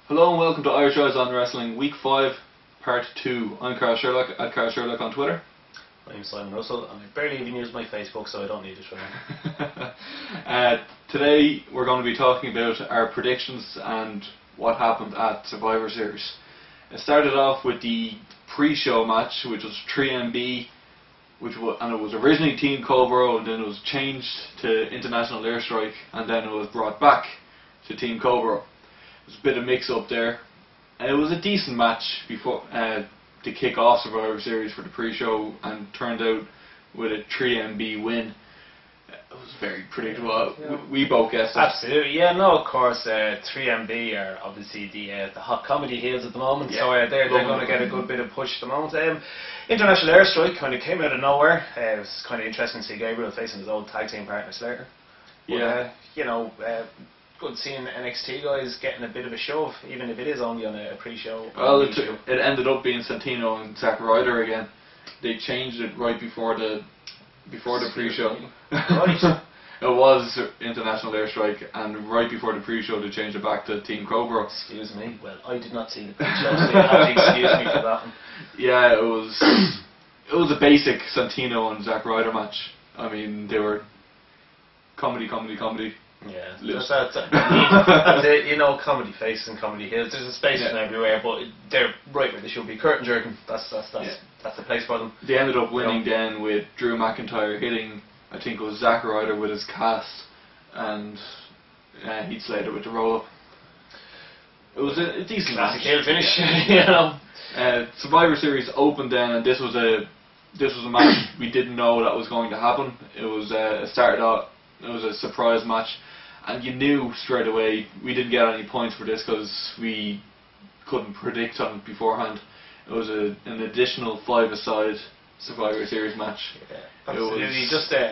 Hello and welcome to Irish Eyes on Wrestling Week 5, Part 2. I'm Carl Sherlock, at Carl Sherlock on Twitter. I'm Simon Russell, and I barely even use my Facebook, so I don't need it for now. Today we're going to be talking about our predictions and what happened at Survivor Series. It started off with the pre-show match, which was 3MB, and it was originally Team Cobra, and then it was changed to International Airstrike, and then it was brought back to Team Cobra. There was a bit of mix-up there. And it was a decent match before to kick off Survivor Series for the pre-show, and turned out with a 3MB win. It was very predictable. Yeah. We both guessed it. Absolutely, yeah, no, of course, 3MB are obviously the hot comedy heels at the moment, yeah. So they're going to get a good bit of push at the moment. International Airstrike kind of came out of nowhere. It was kind of interesting to see Gabriel facing his old tag team partner Slater. But, Yeah. Good seeing NXT guys getting a bit of a shove, even if it is only on a pre-show. Well, it ended up being Santino and Zack Ryder again. They changed it right before the pre-show. Right. It was International Airstrike, and right before the pre-show they changed it back to Team Cobra. Excuse me. Well, I did not see the pre-show, so you have to excuse me for that one. Yeah, it was a basic Santino and Zack Ryder match. I mean, they were comedy. Yeah, that's it, comedy faces and comedy heels. There's a space in everywhere, but they're right where they should be. Curtain jerking, that's the place for them. They ended up winning then with Drew McIntyre hitting, I think it was Zack Ryder with his cast, and Heath Slater with the roll up. It was a decent classic match. heel finish, Survivor Series opened then, and this was a match we didn't know that was going to happen. It was it was a surprise match. And you knew straight away we didn't get any points for this because we couldn't predict on it beforehand. It was an additional 5-a-side Survivor Series match. Yeah, absolutely.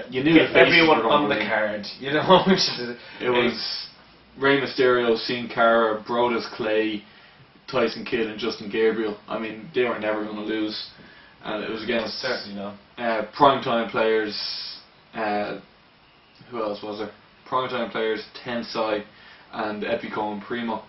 You knew everyone on the card, It was Rey Mysterio, Sin Cara, Brodus Clay, Tyson Kidd and Justin Gabriel. I mean, they were never going to lose. And it was against certainly not. primetime players. Who else was there? Primetime players, Tensai and Epico and Primo.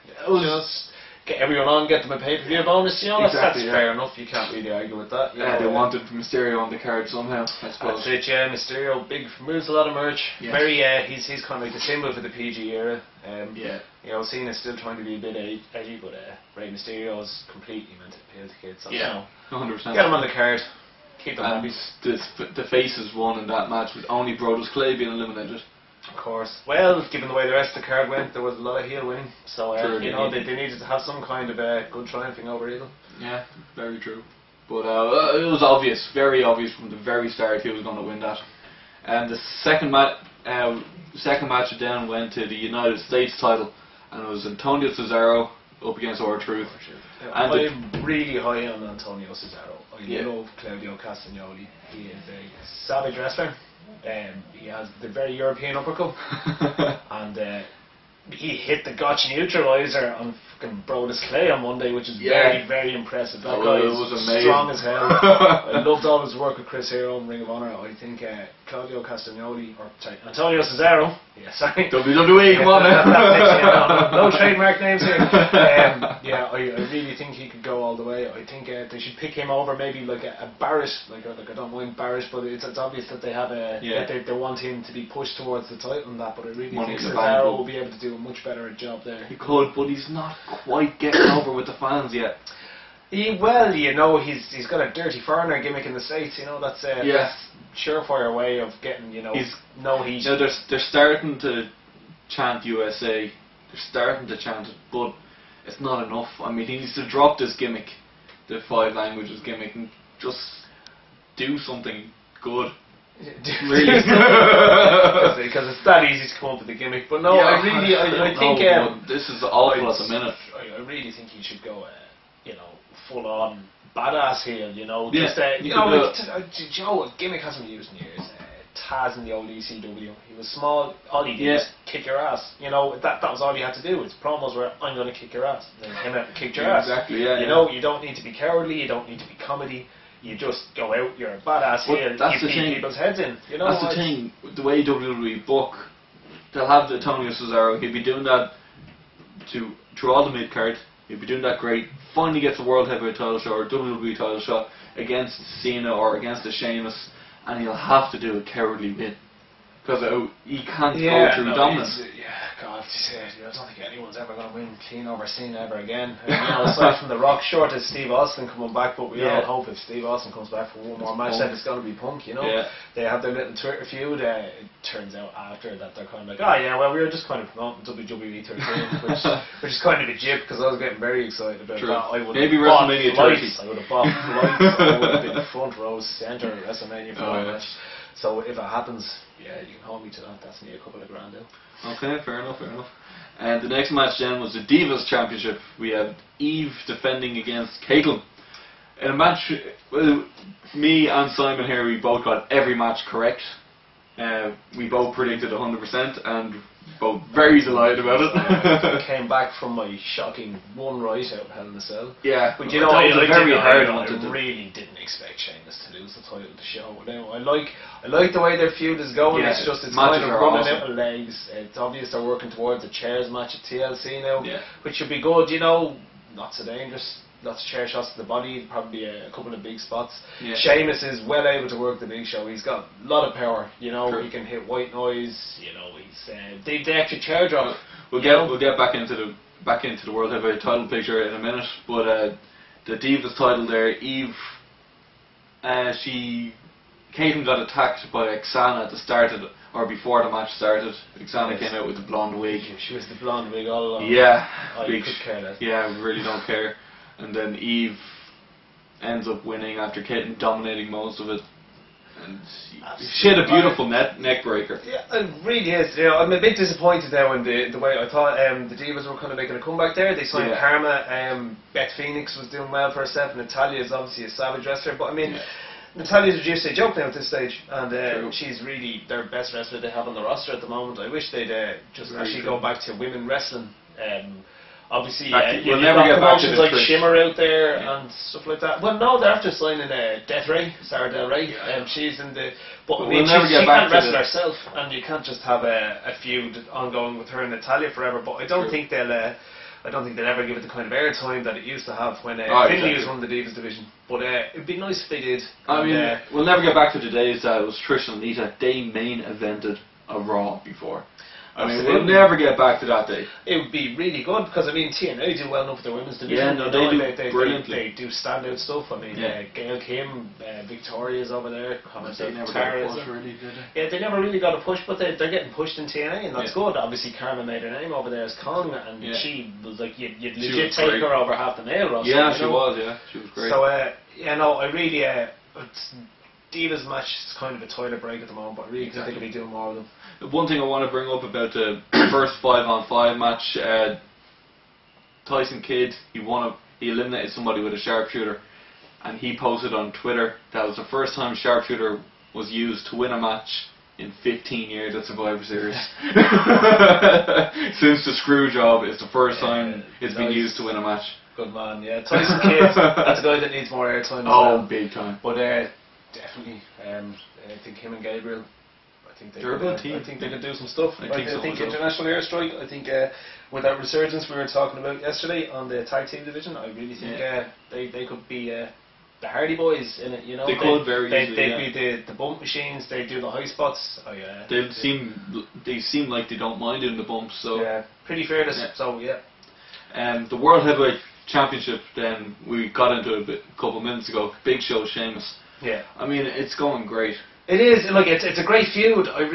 It was just get everyone on, get them a pay-per-view bonus. Exactly, that's fair enough. You can't really argue with that. They wanted Mysterio on the card somehow, I suppose. That's it, yeah. Mysterio, moves a lot of merch. Yes. Very, he's kind of like the symbol for the PG era. Cena's still trying to be a bit edgy, but Rey Mysterio's completely meant to appeal to kids. So, 100%. Get him on the card. Keep them happy. The faces won in that match with only Brodus Clay being eliminated. Of course. Well, given the way the rest of the card went, there was a lot of heel winning. So, they needed to have some kind of good triumphing over evil. Yeah, very true. But it was obvious, very obvious from the very start he was going to win that. And the second match then went to the United States title, and it was Antonio Cesaro up against R-Truth. I'm really high on Antonio Cesaro. I love Claudio Castagnoli. He is a savage wrestler. He has the very European uppercut, and he hit the Gotch neutralizer on fucking Brodus Clay on Monday, which is very, very impressive. That guy is strong as hell. I loved all his work with Chris Hero in Ring of Honor. I think Claudio Castagnoli, Antonio Cesaro. Yeah, sorry. WWE, come on now. No trademark names here. I really think he could go all the way. I think they should pick him over maybe like a Barrett. Like I don't mind Barrett, but it's obvious that they have that they want him to be pushed towards the title and that. But I really think Cesaro will be able to do a much better job there. He could, but he's not quite getting over with the fans yet. He's got a dirty foreigner gimmick in the States. That's surefire way of getting They're starting to chant USA. They're starting to chant it, but it's not enough. I mean, he needs to drop this gimmick, the 5 languages gimmick, and just do something good. Really, because it's that easy to come up with a gimmick. But no, I think this is awful at the minute. I really think he should go, full on badass heel. A gimmick hasn't been used in years. Taz in the old ECW. He was small. All he did was kick your ass. That was all you had to do. His promos were, "I'm going to kick your ass." And then came out and kicked your ass. Exactly. You don't need to be cowardly. You don't need to be comedy. You just go out. You're a badass heel. You beat people's heads in. That's the thing. The way WWE book, they'll have the Antonio Cesaro. He'll be doing that through all the mid card. He'll be doing that great. Finally gets a World Heavyweight title shot or WWE title shot against Cena or against a Sheamus, and he'll have to do a cowardly win because he can't go through dominance. God, I don't think anyone's ever going to win clean over Cena ever again. Aside from The Rock, short of Steve Austin coming back, but we all hope if Steve Austin comes back for one more match, then it's going to be Punk. They have their little Twitter feud. It turns out after that they're kind of like, we were just kind of promoting WWE 13, which is kind of a jip because I was getting very excited about that. I would maybe have WrestleMania bought 30. lights. I would have bought lights. I would have been front row center at WrestleMania for that match. So if it happens, you can hold me to that. That's me a couple of grand out. Okay, fair enough. And the next match then was the Divas Championship. We had Eve defending against Caitlyn. In a match, me and Simon here, we both got every match correct. We both predicted 100% and both very delighted about it. I came back from my shocking one right out of Hell in a Cell. Yeah, but I really didn't expect Sheamus to lose the title of the show. I like the way their feud is going. Yeah, it's kind of running awesome. out of legs. It's obvious they're working towards a chairs match at TLC now, yeah, which should be good. Not so dangerous. Lots of chair shots to the body, probably a couple of big spots. Yeah. Sheamus is well able to work the Big Show. He's got a lot of power. True. He can hit white noise. He's the extra chair drop. We'll get back into the World Heavyweight title picture in a minute. But the Divas title there, Eve, Caitlyn got attacked by Xana at the start of or before the match started. Xana came out with the blonde wig. She was the blonde wig all along. Yeah, I could care less. Yeah, we really don't care. And then Eve ends up winning after Caitlyn dominating most of it. And she had a beautiful neck breaker. Yeah, it really is. I'm a bit disappointed now in the way I thought the Divas were kind of making a comeback there. They signed Karma. Beth Phoenix was doing well for herself. Natalia is obviously a savage wrestler, but Natalia's reduced to a joke now at this stage, and she's really their best wrestler they have on the roster at the moment. I wish they'd just actually go back to women wrestling. Obviously, you've got promotions like Shimmer out there and stuff like that. Well, no, they're after signing Death Ray, Sarah Del Rey. She's in the. But she can't wrestle herself, and you can't just have a feud ongoing with her and Natalya forever. But I don't think they'll ever give it the kind of airtime that it used to have when Finlay was running the Divas division. But it'd be nice if they did. We'll never get back to the days that it was Trish and Lita. They main evented a Raw before. We'll never get back to that day. It would be really good because TNA do well enough with their women's division. Yeah, they do brilliantly. They do standout stuff. Gail Kim, Victoria's over there. They never got a push, really, did they? Yeah, they never really got a push, but they're getting pushed in TNA, and that's good. Obviously, Karma made her name over there as Kong, and she was like you'd legit take her over half the male roster. Yeah, she was. Yeah, she was great. So I really. Divas match is kind of a toilet break at the moment, but I really think they could be doing more of them. One thing I want to bring up about the first 5-on-5 match, Tyson Kidd, he eliminated somebody with a sharpshooter, and he posted on Twitter that was the first time sharpshooter was used to win a match in 15 years at Survivor Series. Since the screw job, it's the first time it's been used to win a match. Good man, yeah. Tyson Kidd, that's a guy that needs more airtime. Oh, big time. But definitely, I think him and Gabriel, they're a good team. I think they could do some stuff. I think International Airstrike, I think with that resurgence we were talking about yesterday on the tag team division, I really think they could be the Hardy Boys in it. They could very easily. They'd be the bump machines. They do the high spots. They seem like they don't mind doing the bumps. So yeah, pretty fearless. Yeah. So the World Heavyweight Championship. Then we got into it a couple of minutes ago. Big Show, Sheamus. Yeah. It's going great. It is, it's a great feud. I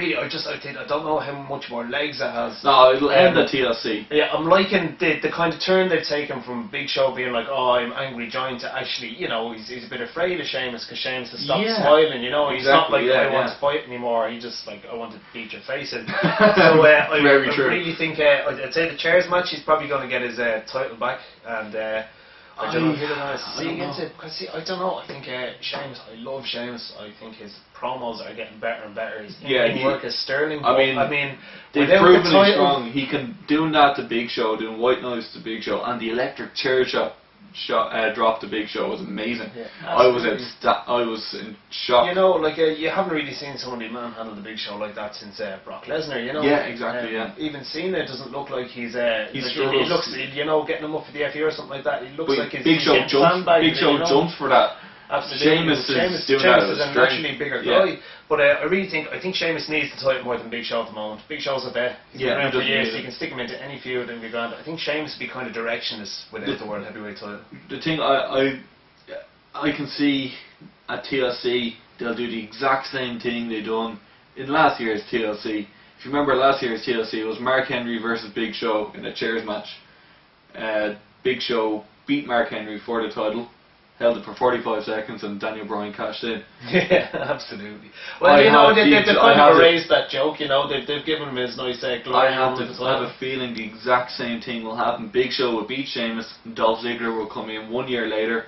don't know how much more legs it has. No, it'll end at TLC. Yeah, I'm liking the kind of turn they've taken from Big Show being like, I'm Angry Giant, to actually, he's a bit afraid of Sheamus because Sheamus has stopped smiling, He's not like, I want to fight anymore, he's just like, I want to beat your face in. So I really think, I'd say the chairs match, he's probably going to get his title back, and I don't know who they're going to see against it, because I don't know, I think Sheamus, I love Sheamus, I think his promos are getting better and better, his work is sterling. They've proven he's strong. He can do that to Big Show, doing white noise to Big Show, and the electric chair shot dropped the Big Show was amazing. Yeah, I was in shock. You know, like you haven't really seen somebody manhandle the Big Show like that since Brock Lesnar. You know. Yeah, exactly. Yeah. Even Cena doesn't look like he's. He he looks, you know, getting him up for the FE or something like that. He looks like he's Big Show getting jumps. sandbagged, Big Show you know? jumps for that. Absolutely. Sheamus is doing that. Sheamus is a naturally bigger guy, but I really think Sheamus needs the title more than Big Show at the moment. Big Show's a vet. He's been around for years. So you can stick him into any feud and be grand. I think Sheamus would be kind of directionless without the World Heavyweight title. The thing I can see at TLC, they'll do the exact same thing they done in last year's TLC. If you remember last year's TLC, it was Mark Henry versus Big Show in a chairs match. Big Show beat Mark Henry for the title, held it for 45 seconds, and Daniel Bryan cashed in. Yeah, absolutely. Well, you know, they've kind of erased that joke, you know, they've given him his nice glory. I have a feeling the exact same thing will happen. Big Show will beat Sheamus, and Dolph Ziggler will come in 1 year later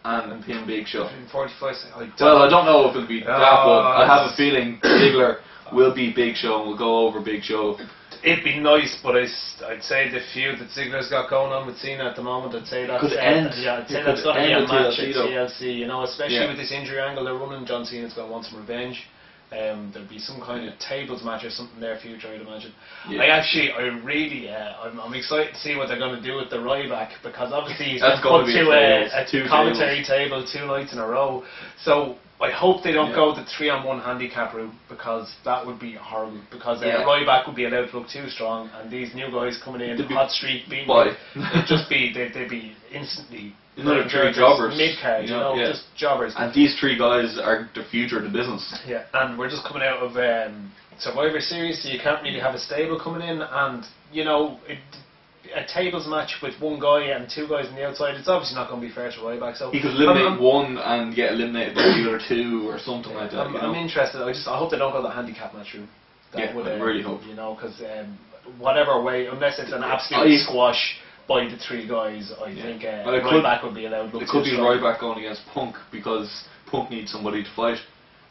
and pin Big Show. In 45 seconds. Well, I don't know if it'll be that, but I have a feeling Ziggler will beat Big Show and will go over Big Show. It'd be nice, but I'd say the feud that Ziggler's got going on with Cena at the moment, I'd say that's could end. Yeah, I'd say that's got to be a match at TLC, TLC, you know, especially with this injury angle they're running. John Cena's going to want some revenge. There'll be some kind of tables match or something there future, I'd imagine. Yeah. I'm excited to see what they're going to do with the Ryback, because obviously he's That's been put be to a commentary table 2 nights in a row. So I hope they don't go the 3-on-1 handicap route, because that would be horrible. Because Ryback would be allowed to look too strong, and these new guys coming in, hot streak beating, they'd be instantly another 3 jobbers, mid card, you know, just jobbers. And these 3 guys are the future of the business. Yeah, and we're just coming out of Survivor Series, so you can't really have a stable coming in, and you know, a tables match with 1 guy and 2 guys on the outside, it's obviously not going to be fair to Ryback. So he could eliminate 1 and get eliminated by the other 2 or something like that. I'm interested. I hope they don't go the handicap match route. I really hope. You know, because whatever way, unless it's an absolute squash by the 3 guys, I think Ryback would be allowed. It could be Ryback going against Punk, because Punk needs somebody to fight,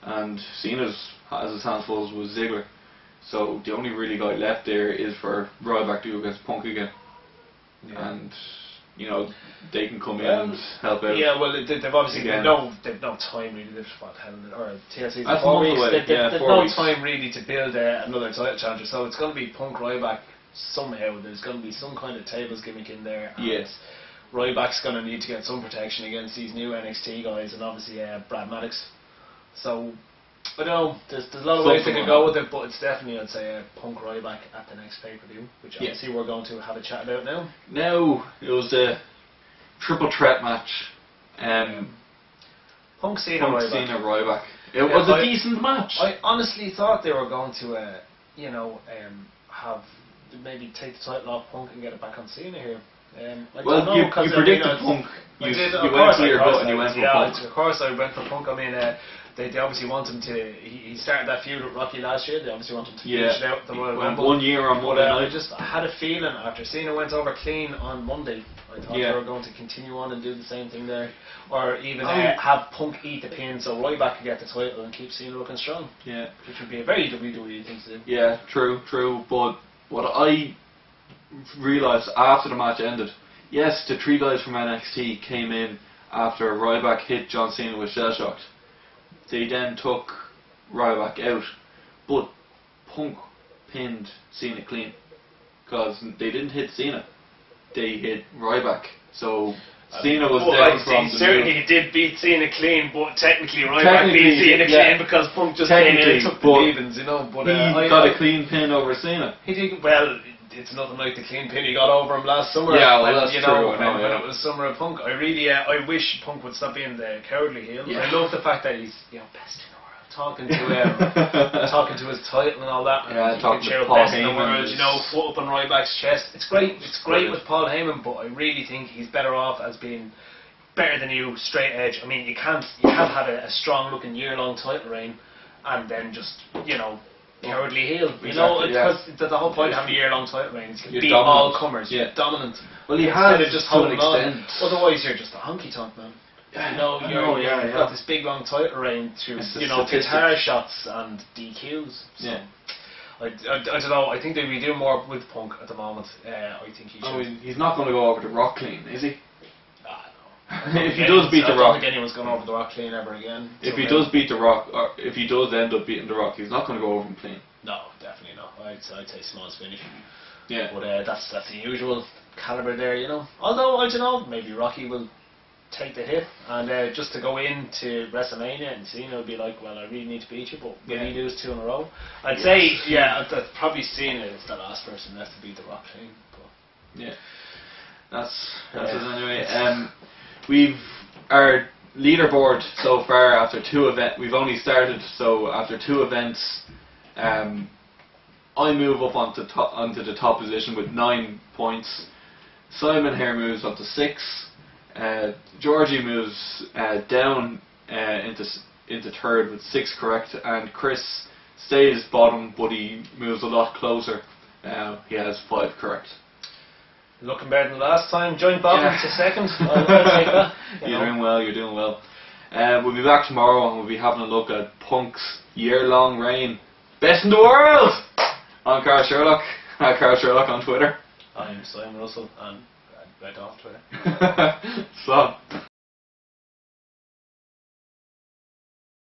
and Cena's has his hands full with Ziggler. So the only really guy left there is for Ryback to go against Punk again. Yeah. And you know, they can come in and help out. Yeah, well, they've obviously they've no time really. They've TLC's 4 weeks. They've no time really to build another title challenger. So it's going to be Punk Ryback somehow. There's going to be some kind of tables gimmick in there. Yes. Ryback's going to need to get some protection against these new NXT guys, and obviously Brad Maddox. So I don't know, there's a lot of ways they could go with it, but it's definitely, I'd say, Punk Ryback at the next pay-per-view, which obviously we're going to have a chat about now. Now, it was the triple threat match. Punk Cena Ryback. It was a decent match. I honestly thought they were going to, have maybe take the title off Punk and get it back on Cena here. You predicted Punk. You went for your gut and you went for Punk. Of course I went for Punk. I mean, they obviously want him to. He started that feud with Rocky last year. They obviously want him to finish it out at the Royal Rumble. 1 year on Monday night. I had a feeling after Cena went over clean on Monday, I thought they were going to continue on and do the same thing there, or even have Punk eat the pin so Ryback could get the title and keep Cena looking strong. Yeah, which would be a very WWE thing to do. Yeah, true. But what I realised after the match ended, yes, the 3 guys from NXT came in after Ryback hit John Cena with Shell Shocked. They then took Ryback out, but Punk pinned Cena clean, because they didn't hit Cena, they hit Ryback. So Cena was down from the certainly did beat Cena clean, but technically Ryback beat Cena clean because Punk just came in and took the leavings, you know. But he got a clean pin over Cena. He did well. It's nothing like the clean pin he got over him last summer. Yeah, well, that's true. When it was Summer of Punk. I really, I wish Punk would stop being the cowardly heel. Yeah. I love the fact that he's, best in the world, talking to his title and all that. Yeah, talking to Paul Heyman. In the world, foot up on Ryback's chest. It's great. It's great with Paul Heyman, but I really think he's better off as being better than you, straight edge. I mean, you can't have a strong looking year-long title reign and then just, cowardly heel, because the whole point of having a year-long title reign is you beat all comers, you're dominant. Well, he has just holding on. Otherwise, you're just a honky tonk man. You've got this big long title reign through guitar shots and DQs. So I don't know. I think they'll be doing more with Punk at the moment. I think he should. He's not going to go over to Rock clean, is he? if he does beat The I Rock, don't think anyone's gone over The Rock clean ever again. if he does beat The Rock, or if he does end up beating The Rock, he's not going to go over him clean. No, definitely not. I'd say small finish. Yeah. But that's the usual caliber there, you know. Although I don't know, maybe Rocky will take the hit and just to go into WrestleMania and Cena will be like, well, I really need to beat you, but will he lose 2 in a row? I'd say, I'd probably Cena is the last person left to beat The Rock clean. But Yeah. That's it anyway. We've our leaderboard so far after 2 events. We've only started, so after 2 events, I move up onto the top position with 9 points. Simon here moves up to 6. Georgie moves down into 3rd with 6 correct, and Chris stays bottom, but he moves a lot closer. He has 5 correct. looking better than last time. Joint bottom to 2nd. I'll take that. You're doing well. You're doing well. We'll be back tomorrow and we'll be having a look at Punk's year-long reign. Best in the world! I'm Carl Sherlock. I'm Carl Sherlock on Twitter. I'm Simon Russell and Red off Twitter. Slán.